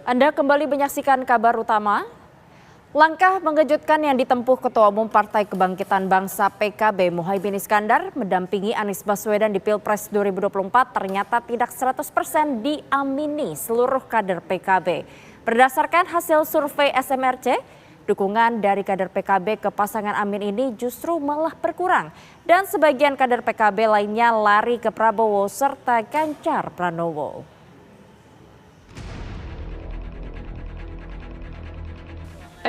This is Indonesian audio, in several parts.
Anda kembali menyaksikan kabar utama. Langkah mengejutkan yang ditempuh Ketua Umum Partai Kebangkitan Bangsa PKB Muhaimin Iskandar mendampingi Anies Baswedan di Pilpres 2024 ternyata tidak 100% diamini seluruh kader PKB. Berdasarkan hasil survei SMRC, dukungan dari kader PKB ke pasangan Amin ini justru malah berkurang. Dan sebagian kader PKB lainnya lari ke Prabowo serta Ganjar Pranowo.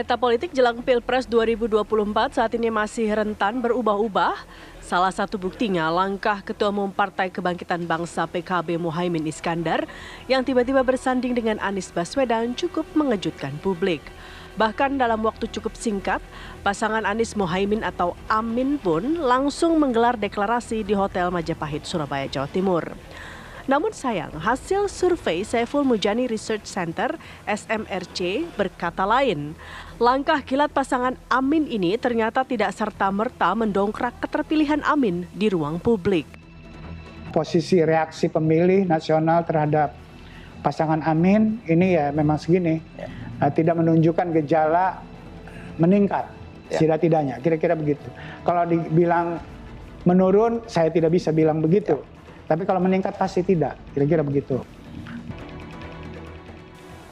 Peta politik jelang Pilpres 2024 saat ini masih rentan berubah-ubah. Salah satu buktinya langkah Ketua Umum Partai Kebangkitan Bangsa PKB Muhaimin Iskandar yang tiba-tiba bersanding dengan Anies Baswedan cukup mengejutkan publik. Bahkan dalam waktu cukup singkat, pasangan Anies Muhaimin atau Amin pun langsung menggelar deklarasi di Hotel Majapahit, Surabaya, Jawa Timur. Namun sayang, hasil survei Saiful Mujani Research Center SMRC berkata lain. Langkah kilat pasangan Amin ini ternyata tidak serta-merta mendongkrak keterpilihan Amin di ruang publik. Posisi reaksi pemilih nasional terhadap pasangan Amin ini ya memang segini. Tidak menunjukkan gejala meningkat setidak-tidaknya, kira-kira begitu. Kalau dibilang menurun, saya tidak bisa bilang begitu. Tapi kalau meningkat pasti tidak, kira-kira begitu.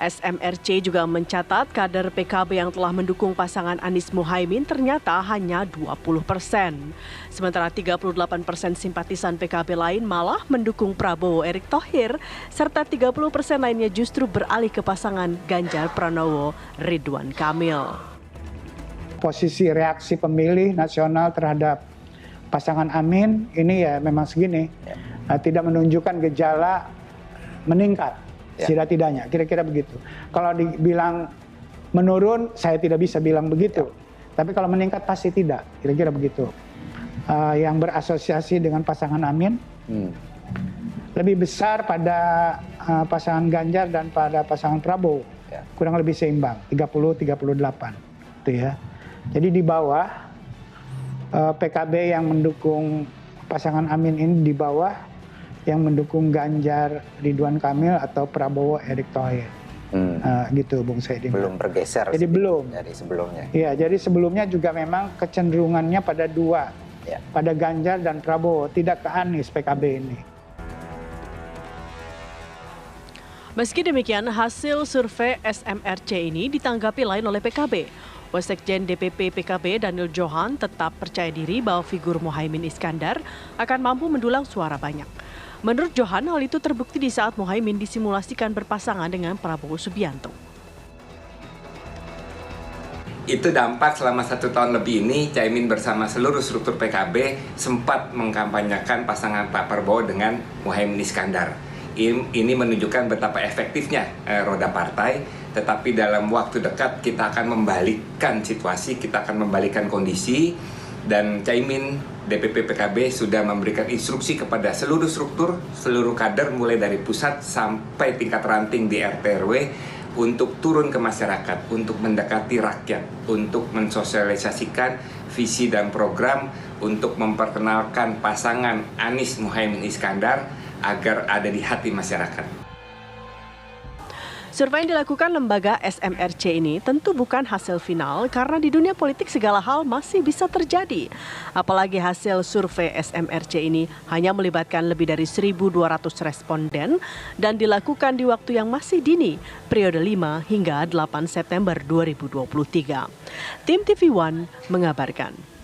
SMRC juga mencatat kader PKB yang telah mendukung pasangan Anies Muhaimin ternyata hanya 20%. Sementara 38% simpatisan PKB lain malah mendukung Prabowo Erick Thohir, serta 30% lainnya justru beralih ke pasangan Ganjar Pranowo Ridwan Kamil. Posisi reaksi pemilih nasional terhadap pasangan Amin ini ya memang segini. Tidak menunjukkan gejala meningkat setidak-tidaknya, kira-kira begitu. Kalau dibilang menurun, saya tidak bisa bilang begitu. Tapi kalau meningkat pasti tidak, kira-kira begitu. Yang berasosiasi dengan pasangan Amin lebih besar pada pasangan Ganjar dan pada pasangan Prabowo, kurang lebih seimbang, 30-38, itu ya. Jadi di bawah PKB yang mendukung pasangan Amin ini di bawah yang mendukung Ganjar Ridwan Kamil atau Prabowo Erick Thohir. Gitu Bung Saidin. Belum bergeser jadi belum dari sebelumnya. Iya, jadi sebelumnya juga memang kecenderungannya pada dua. Pada Ganjar dan Prabowo, tidak ke Anies PKB ini. Meski demikian, hasil survei SMRC ini ditanggapi lain oleh PKB. Wasekjen DPP PKB Daniel Johan tetap percaya diri bahwa figur Muhaimin Iskandar akan mampu mendulang suara banyak. Menurut Johan, hal itu terbukti di saat Muhaimin disimulasikan berpasangan dengan Prabowo Subianto. Itu dampak selama 1 tahun lebih ini, Caimin bersama seluruh struktur PKB sempat mengkampanyekan pasangan Pak Prabowo dengan Muhaimin Iskandar. Ini menunjukkan betapa efektifnya roda partai, tetapi dalam waktu dekat kita akan membalikkan situasi, kita akan membalikkan kondisi, dan Caimin DPP PKB sudah memberikan instruksi kepada seluruh struktur, seluruh kader mulai dari pusat sampai tingkat ranting di RT RW untuk turun ke masyarakat, untuk mendekati rakyat, untuk mensosialisasikan visi dan program, untuk memperkenalkan pasangan Anies Muhaimin Iskandar agar ada di hati masyarakat. Survei yang dilakukan lembaga SMRC ini tentu bukan hasil final karena di dunia politik segala hal masih bisa terjadi. Apalagi hasil survei SMRC ini hanya melibatkan lebih dari 1.200 responden dan dilakukan di waktu yang masih dini, periode 5 hingga 8 September 2023. Tim TV One mengabarkan.